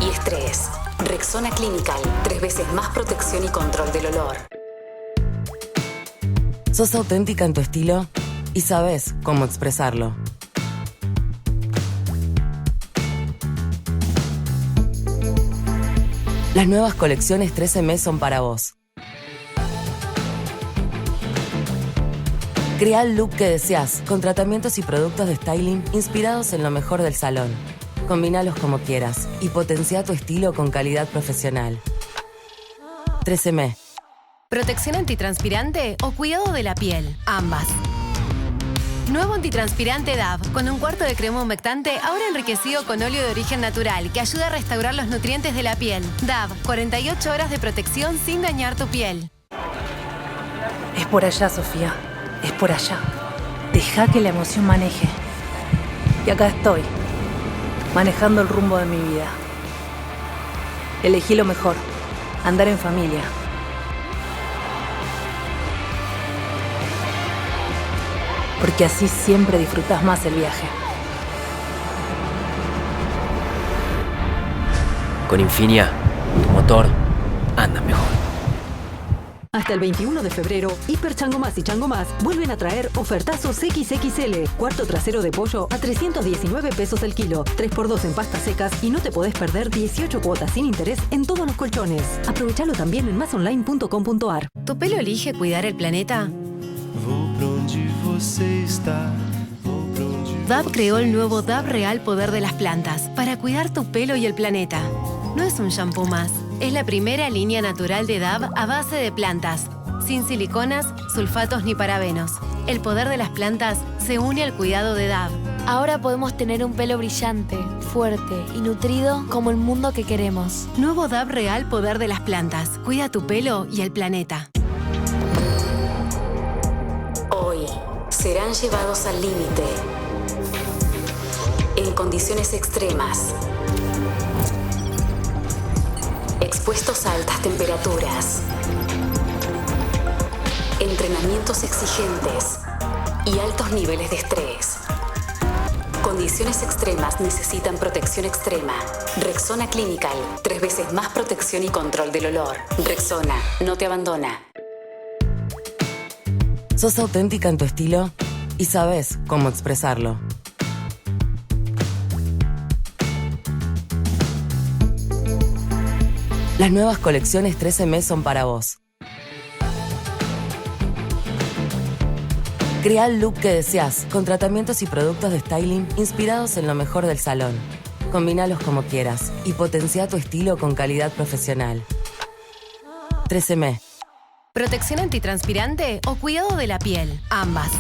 y estrés. Rexona Clinical, 3 veces más protección y control del olor. Sos auténtica en tu estilo y sabes cómo expresarlo. Las nuevas colecciones 13M son para vos. Crea el look que deseas, con tratamientos y productos de styling inspirados en lo mejor del salón. Combínalos como quieras y potencia tu estilo con calidad profesional. 13M. ¿Protección antitranspirante o cuidado de la piel? Ambas. Nuevo antitranspirante DAV, con un cuarto de crema humectante, ahora enriquecido con óleo de origen natural, que ayuda a restaurar los nutrientes de la piel. DAV, 48 horas de protección sin dañar tu piel. Es por allá, Sofía. Es por allá. Deja que la emoción maneje. Y acá estoy, manejando el rumbo de mi vida. Elegí lo mejor, andar en familia. Porque así siempre disfrutás más el viaje. Con Infinia, tu motor anda mejor. Hasta el 21 de febrero, Hiper Chango Más y Chango Más vuelven a traer ofertazos XXL. Cuarto trasero de pollo a 319 pesos el kilo. 3x2 en pastas secas y no te podés perder 18 cuotas sin interés en todos los colchones. Aprovechalo también en masonline.com.ar. ¿Tu pelo elige cuidar el planeta? DAV creó el nuevo DAV Real Poder de las Plantas para cuidar tu pelo y el planeta. No es un shampoo más, es la primera línea natural de DAV a base de plantas, sin siliconas, sulfatos ni parabenos. El poder de las plantas se une al cuidado de DAV. Ahora podemos tener un pelo brillante, fuerte y nutrido como el mundo que queremos. Nuevo DAV Real Poder de las Plantas. Cuida tu pelo y el planeta. Hoy serán llevados al límite. En condiciones extremas. Expuestos a altas temperaturas. Entrenamientos exigentes y altos niveles de estrés. Condiciones extremas necesitan protección extrema. Rexona Clinical, 3 veces más protección y control del olor. Rexona, no te abandona. Sos auténtica en tu estilo y sabes cómo expresarlo. Las nuevas colecciones 13M son para vos. Crea el look que deseas con tratamientos y productos de styling inspirados en lo mejor del salón. Combínalos como quieras y potencia tu estilo con calidad profesional. 13M. ¿Protección antitranspirante o cuidado de la piel? Ambas.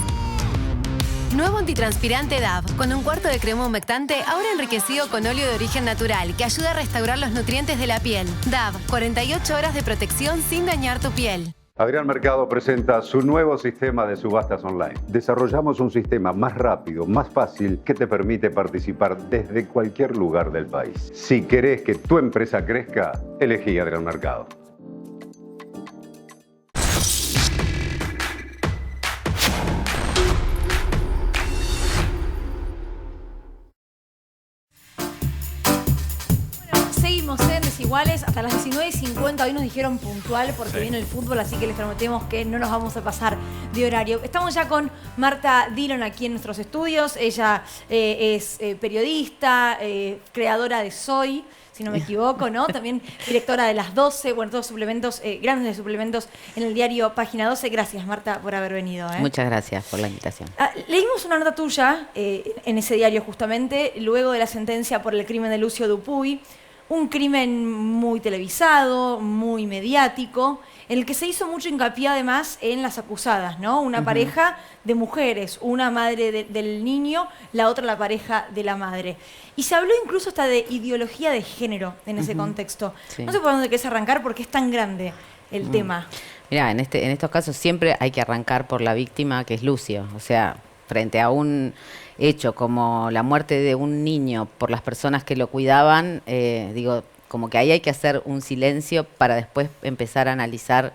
Nuevo antitranspirante DAV, con un cuarto de crema humectante, ahora enriquecido con óleo de origen natural, que ayuda a restaurar los nutrientes de la piel. DAV, 48 horas de protección sin dañar tu piel. Adrián Mercado presenta su nuevo sistema de subastas online. Desarrollamos un sistema más rápido, más fácil, que te permite participar desde cualquier lugar del país. Si querés que tu empresa crezca, elegí Adrián Mercado. Seguimos en Desiguales hasta las 19:50. Hoy nos dijeron puntual porque viene el fútbol, así que les prometemos que no nos vamos a pasar de horario. Estamos ya con Marta Dillon aquí en nuestros estudios. Ella es periodista, creadora de Soy, si no me equivoco, ¿no? También directora de Las 12, bueno, todos suplementos, grandes suplementos en el diario Página 12. Gracias, Marta, por haber venido. Muchas gracias por la invitación. Leímos una nota tuya en ese diario justamente, luego de la sentencia por el crimen de Lucio Dupuy. Un crimen muy televisado, muy mediático, en el que se hizo mucho hincapié además en las acusadas, ¿no? Una pareja de mujeres, una madre del niño, la otra la pareja de la madre. Y se habló incluso hasta de ideología de género en ese contexto. Sí. No sé por dónde querés arrancar porque es tan grande el tema. Mirá, en estos casos siempre hay que arrancar por la víctima, que es Lucio. O sea, frente a un hecho como la muerte de un niño por las personas que lo cuidaban, digo, como que ahí hay que hacer un silencio para después empezar a analizar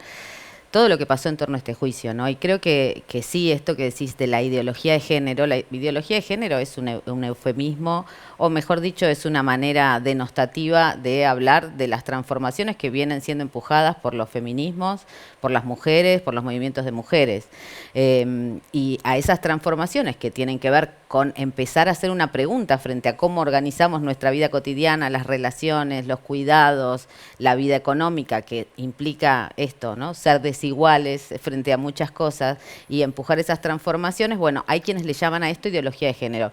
todo lo que pasó en torno a este juicio, ¿no? Y creo que sí, esto que decís de la ideología de género, la ideología de género es un eufemismo, o mejor dicho, es una manera denostativa de hablar de las transformaciones que vienen siendo empujadas por los feminismos, por las mujeres, por los movimientos de mujeres. Y a esas transformaciones que tienen que ver con empezar a hacer una pregunta frente a cómo organizamos nuestra vida cotidiana, las relaciones, los cuidados, la vida económica, que implica esto, ¿no? Ser desiguales frente a muchas cosas y empujar esas transformaciones. Bueno, hay quienes le llaman a esto ideología de género.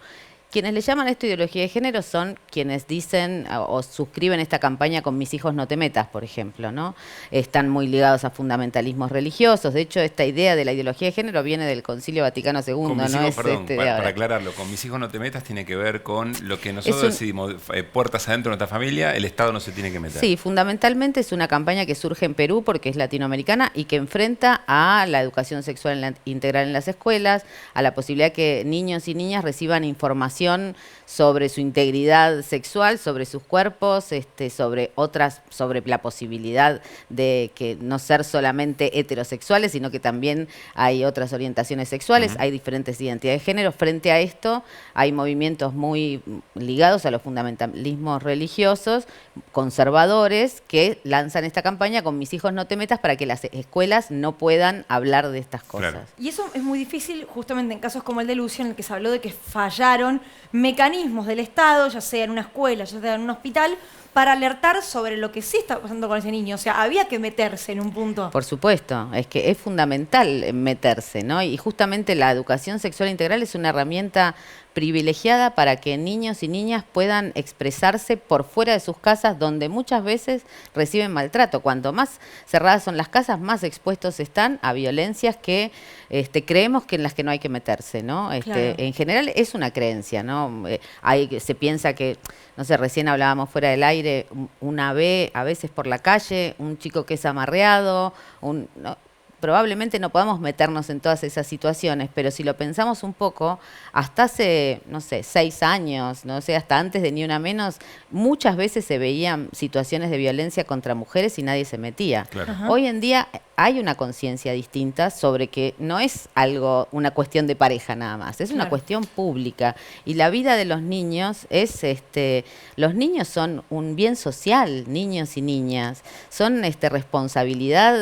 Quienes le llaman a esto ideología de género son quienes dicen o suscriben esta campaña con Mis hijos no te metas, por ejemplo, ¿no? Están muy ligados a fundamentalismos religiosos. De hecho, esta idea de la ideología de género viene del Concilio Vaticano II, con mis no hijos, es perdón, de para ahora. aclararlo, con Mis hijos no te metas tiene que ver con lo que nosotros decidimos, puertas adentro de nuestra familia, el Estado no se tiene que meter. Sí, fundamentalmente es una campaña que surge en Perú porque es latinoamericana y que enfrenta a la educación sexual integral en las escuelas, a la posibilidad que niños y niñas reciban información sobre su integridad sexual, sobre sus cuerpos, sobre la posibilidad de que no ser solamente heterosexuales, sino que también hay otras orientaciones sexuales, hay diferentes identidades de género. Frente a esto hay movimientos muy ligados a los fundamentalismos religiosos, conservadores, que lanzan esta campaña con Mis hijos no te metas para que las escuelas no puedan hablar de estas cosas. Claro. Y eso es muy difícil justamente en casos como el de Lucio, en el que se habló de que fallaron mecanismos del Estado, ya sea en una escuela, ya sea en un hospital, para alertar sobre lo que sí está pasando con ese niño. O sea, había que meterse en un punto. Por supuesto, es que es fundamental meterse, ¿no? Y justamente la educación sexual integral es una herramienta privilegiada para que niños y niñas puedan expresarse por fuera de sus casas, donde muchas veces reciben maltrato. Cuanto más cerradas son las casas, más expuestos están a violencias que creemos que en las que no hay que meterse, ¿no? Claro. En general es una creencia, ¿no? Se piensa que, no sé, recién hablábamos fuera del aire, una ve a veces por la calle, un chico que es amarreado, probablemente no podamos meternos en todas esas situaciones, pero si lo pensamos un poco, hasta hace, no sé, 6 años, no sé, hasta antes de Ni Una Menos, muchas veces se veían situaciones de violencia contra mujeres y nadie se metía. Claro. Hoy en día hay una conciencia distinta sobre que no es una cuestión de pareja nada más, es una cuestión pública. Y la vida de los niños es, los niños son un bien social, niños y niñas, son responsabilidad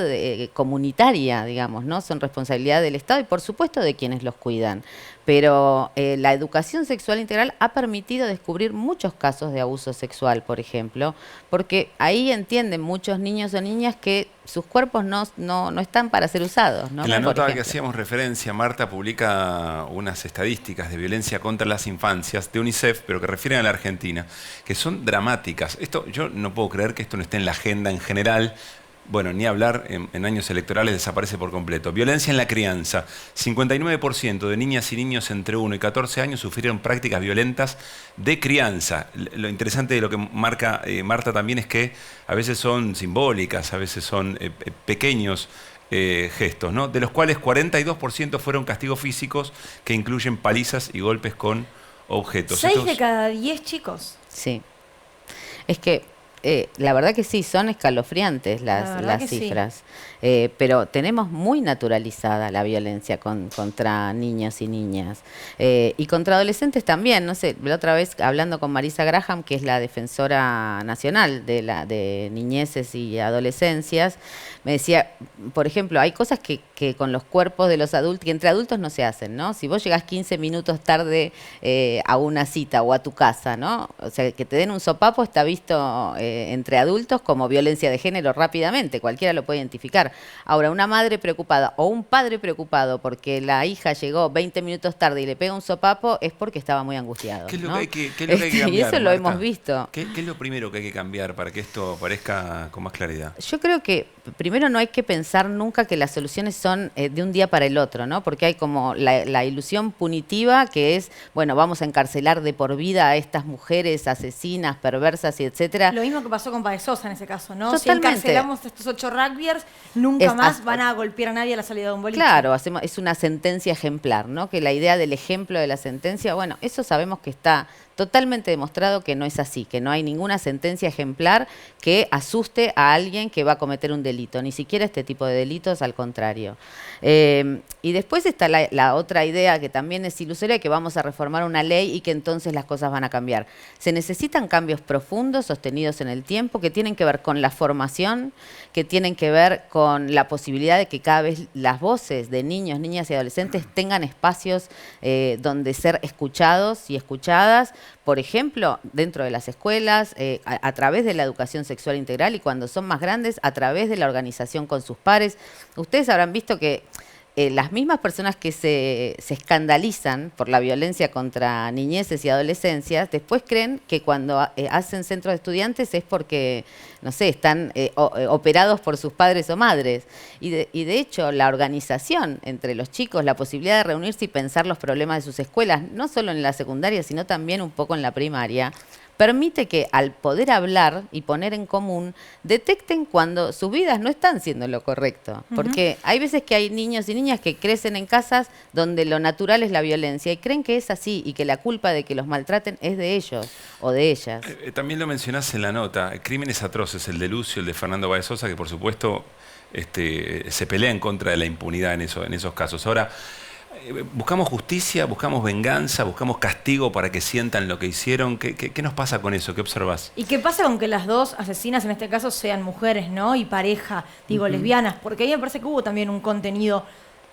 comunitaria, digamos, ¿no? Son responsabilidad del Estado y por supuesto de quienes los cuidan. pero la educación sexual integral ha permitido descubrir muchos casos de abuso sexual, por ejemplo, porque ahí entienden muchos niños o niñas que sus cuerpos no están para ser usados, ¿no? En la Por nota que ejemplo. hacíamos referencia, Marta publica unas estadísticas de violencia contra las infancias de UNICEF, pero que refieren a la Argentina, que son dramáticas. Esto, yo no puedo creer que esto no esté en la agenda en general. Bueno, ni hablar, en años electorales desaparece por completo. Violencia en la crianza. 59% de niñas y niños entre 1 y 14 años sufrieron prácticas violentas de crianza. Lo interesante de lo que marca Marta también es que a veces son simbólicas, a veces son pequeños gestos, ¿no? De los cuales 42% fueron castigos físicos que incluyen palizas y golpes con objetos. 6 de cada 10 chicos. Sí. Es que la verdad que sí, son escalofriantes las sí. cifras. Pero tenemos muy naturalizada la violencia contra niños y niñas. Y contra adolescentes también. No sé, la otra vez hablando con Marisa Graham, que es la defensora nacional de niñeces y adolescencias, me decía, por ejemplo, hay cosas que con los cuerpos de los adultos, que entre adultos no se hacen, ¿no? Si vos llegás 15 minutos tarde a una cita o a tu casa, ¿no? O sea, que te den un sopapo está visto entre adultos como violencia de género rápidamente, cualquiera lo puede identificar. Ahora, una madre preocupada o un padre preocupado porque la hija llegó 20 minutos tarde y le pega un sopapo es porque estaba muy angustiado. ¿Qué es lo ¿no? que hay que cambiar, y eso lo Marta? hemos visto. ¿Qué es lo primero que hay que cambiar para que esto parezca con más claridad? Yo creo que primero no hay que pensar nunca que las soluciones son de un día para el otro, ¿no? Porque hay como la ilusión punitiva que es, bueno, vamos a encarcelar de por vida a estas mujeres asesinas, perversas y etcétera. Lo mismo que pasó con Páez Sosa en ese caso, ¿no? Si Totalmente. encarcelamos a estos 8 rugbyers, nunca más van a golpear a nadie a la salida de un boliche. Claro, es una sentencia ejemplar, ¿no? Que la idea del ejemplo de la sentencia, bueno, eso sabemos que está totalmente demostrado que no es así, que no hay ninguna sentencia ejemplar que asuste a alguien que va a cometer un delito, ni siquiera este tipo de delitos, al contrario. Y después está la otra idea que también es ilusoria, que vamos a reformar una ley y que entonces las cosas van a cambiar. Se necesitan cambios profundos, sostenidos en el tiempo, que tienen que ver con la formación, que tienen que ver con la posibilidad de que cada vez las voces de niños, niñas y adolescentes tengan espacios donde ser escuchados y escuchadas, por ejemplo, dentro de las escuelas, a través de la educación sexual integral y cuando son más grandes, a través de la organización con sus pares. Ustedes habrán visto que las mismas personas que se escandalizan por la violencia contra niñeces y adolescencias, después creen que cuando hacen centros de estudiantes es porque, no sé, están operados por sus padres o madres. Y de hecho, la organización entre los chicos, la posibilidad de reunirse y pensar los problemas de sus escuelas, no solo en la secundaria, sino también un poco en la primaria, permite que al poder hablar y poner en común, detecten cuando sus vidas no están siendo lo correcto. Porque hay veces que hay niños y niñas que crecen en casas donde lo natural es la violencia y creen que es así y que la culpa de que los maltraten es de ellos o de ellas. También lo mencionás en la nota, crímenes atroces, el de Lucio, el de Fernando Páez Sosa, que por supuesto se pelea en contra de la impunidad en esos casos. Ahora, ¿buscamos justicia, buscamos venganza, buscamos castigo para que sientan lo que hicieron? ¿Qué nos pasa con eso? ¿Qué observás? ¿Y qué pasa con que las dos asesinas en este caso sean mujeres, ¿no? Y pareja, digo, lesbianas, porque ahí me parece que hubo también un contenido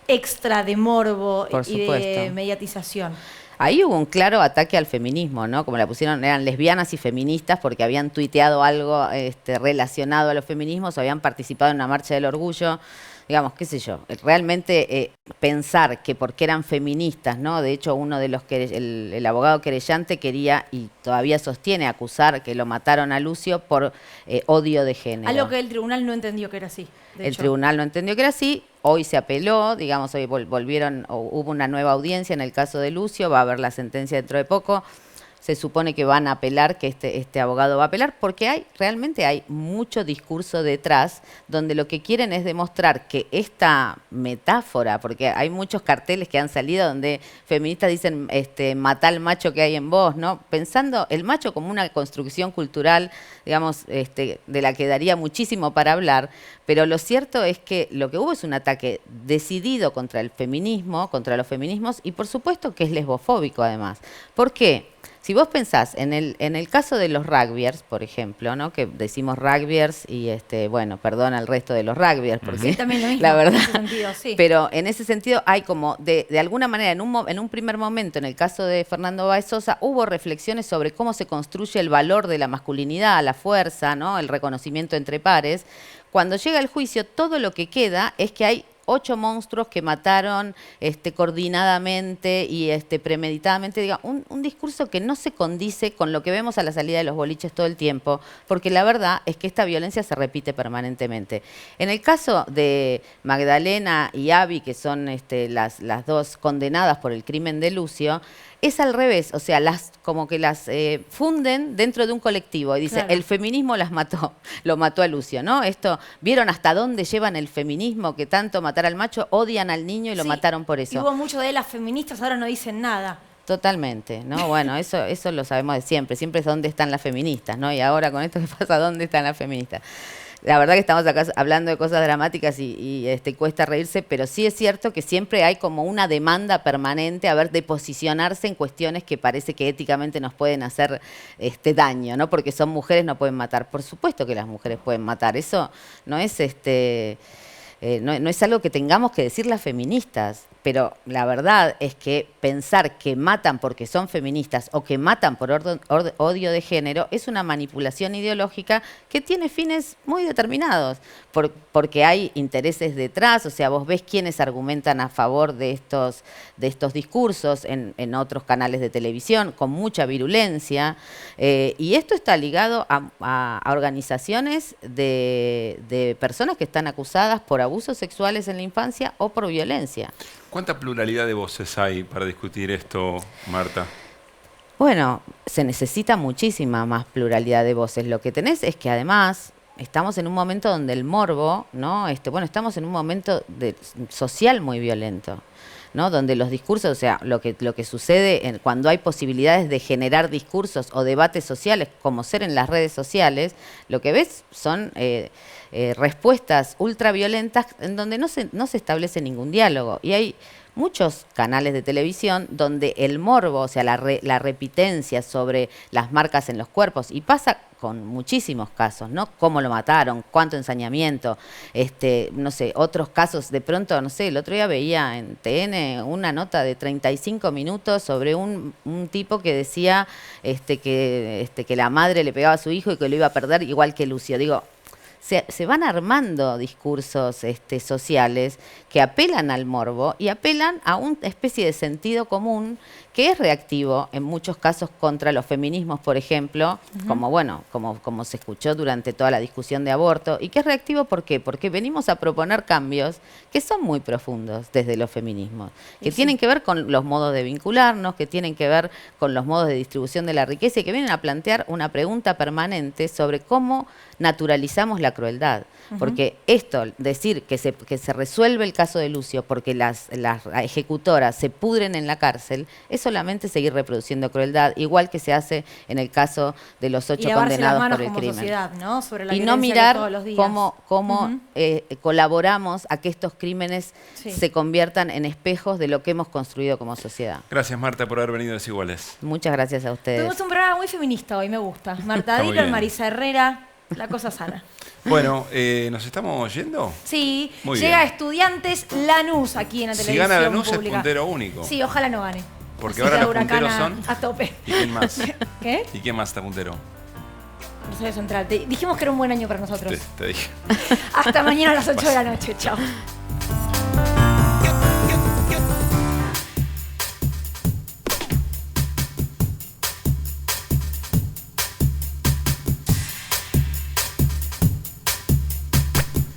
extra de morbo y de mediatización. Ahí hubo un claro ataque al feminismo, ¿no? Como la pusieron, eran lesbianas y feministas porque habían tuiteado algo relacionado a los feminismos o habían participado en una marcha del orgullo. Digamos, qué sé yo, realmente pensar que porque eran feministas, ¿no? De hecho, uno de los que el abogado querellante quería y todavía sostiene acusar que lo mataron a Lucio por odio de género. Algo que el tribunal no entendió que era así. El tribunal no entendió que era así. Hoy se apeló, digamos, hoy hubo una nueva audiencia en el caso de Lucio, va a haber la sentencia dentro de poco. Se supone que van a apelar, que este abogado va a apelar, porque realmente hay mucho discurso detrás, donde lo que quieren es demostrar que esta metáfora, porque hay muchos carteles que han salido donde feministas dicen, matá al macho que hay en vos, ¿no? Pensando el macho como una construcción cultural, digamos, de la que daría muchísimo para hablar, pero lo cierto es que lo que hubo es un ataque decidido contra el feminismo, contra los feminismos, y por supuesto que es lesbofóbico además. ¿Por qué? Si vos pensás en el caso de los rugbyers, por ejemplo, ¿no? Que decimos rugbyers y bueno, perdón al resto de los rugbyers, porque Sí, también lo mismo, la verdad. en ese sentido, sí. Pero en ese sentido hay como, de alguna manera, en un primer momento, en el caso de Fernando Báez Sosa, hubo reflexiones sobre cómo se construye el valor de la masculinidad, la fuerza, ¿no? El reconocimiento entre pares. Cuando llega el juicio, todo lo que queda es que hay 8 monstruos que mataron coordinadamente y premeditadamente. Diga, un discurso que no se condice con lo que vemos a la salida de los boliches todo el tiempo, porque la verdad es que esta violencia se repite permanentemente. En el caso de Magdalena y Abby, que son las dos condenadas por el crimen de Lucio, es al revés, o sea, como que las funden dentro de un colectivo y dice, Claro. el feminismo las mató, lo mató a Lucio, ¿no? ¿Vieron hasta dónde llevan el feminismo, que tanto matar al macho, odian al niño y lo Sí, mataron por Y eso? hubo mucho de las feministas, ahora no dicen nada. Totalmente, ¿no? Bueno, eso lo sabemos de siempre es dónde están las feministas, ¿no? Y ahora con esto que pasa, ¿dónde están las feministas? La verdad que estamos acá hablando de cosas dramáticas y cuesta reírse, pero sí es cierto que siempre hay como una demanda permanente de posicionarse en cuestiones que parece que éticamente nos pueden hacer daño, ¿no? Porque son mujeres, no pueden matar. Por supuesto que las mujeres pueden matar. Eso no es no es algo que tengamos que decir las feministas, pero la verdad es que pensar que matan porque son feministas o que matan por odio de género es una manipulación ideológica que tiene fines muy determinados, porque hay intereses detrás. O sea, vos ves quienes argumentan a favor de estos discursos en otros canales de televisión con mucha virulencia, y esto está ligado a organizaciones de personas que están acusadas por abusos sexuales en la infancia o por violencia. ¿Cuánta pluralidad de voces hay para discutir esto, Marta? Bueno, se necesita muchísima más pluralidad de voces. Lo que tenés es que además estamos en un momento donde el morbo, ¿no? Estamos en un momento social muy violento, ¿no? Donde los discursos, o sea, lo que sucede cuando hay posibilidades de generar discursos o debates sociales, como ser en las redes sociales, lo que ves son respuestas ultraviolentas en donde no se establece ningún diálogo. Y hay muchos canales de televisión donde el morbo, o sea, la repitencia sobre las marcas en los cuerpos, y pasa con muchísimos casos, ¿no? Cómo lo mataron, cuánto ensañamiento, no sé, otros casos. De pronto, no sé, el otro día veía en TN una nota de 35 minutos sobre un tipo que decía que la madre le pegaba a su hijo y que lo iba a perder igual que Lucio. Digo, se van armando discursos sociales que apelan al morbo y apelan a una especie de sentido común que es reactivo en muchos casos contra los feminismos, por ejemplo, como se escuchó durante toda la discusión de aborto, y que es reactivo ¿por qué? Porque venimos a proponer cambios que son muy profundos desde los feminismos, que tienen que ver con los modos de vincularnos, que tienen que ver con los modos de distribución de la riqueza y que vienen a plantear una pregunta permanente sobre cómo naturalizamos la crueldad. Porque decir que se resuelve el caso de Lucio porque las ejecutoras se pudren en la cárcel, es solamente seguir reproduciendo crueldad, igual que se hace en el caso de los 8 condenados por el crimen. Sociedad, ¿no? Sobre la Y no violencia mirar de todos los días. cómo colaboramos a que estos crímenes se conviertan en espejos de lo que hemos construido como sociedad. Gracias, Marta, por haber venido a Desiguales. Muchas gracias a ustedes. Tuvimos un programa muy feminista hoy, me gusta. Marta Está muy Dillon, bien. Marisa Herrera, la cosa sana. Bueno, ¿nos estamos yendo? Sí, Muy llega bien. Estudiantes Lanús aquí en la Si televisión gana Lanús es pública. puntero único. Sí, ojalá no gane. Porque Así ahora que los punteros Huracán son... a tope. ¿Y quién más? ¿Qué? ¿Y quién más está puntero? Rosario Central. Dijimos que era un buen año para nosotros. Te dije. Hasta mañana a las 8 de la noche. Chao.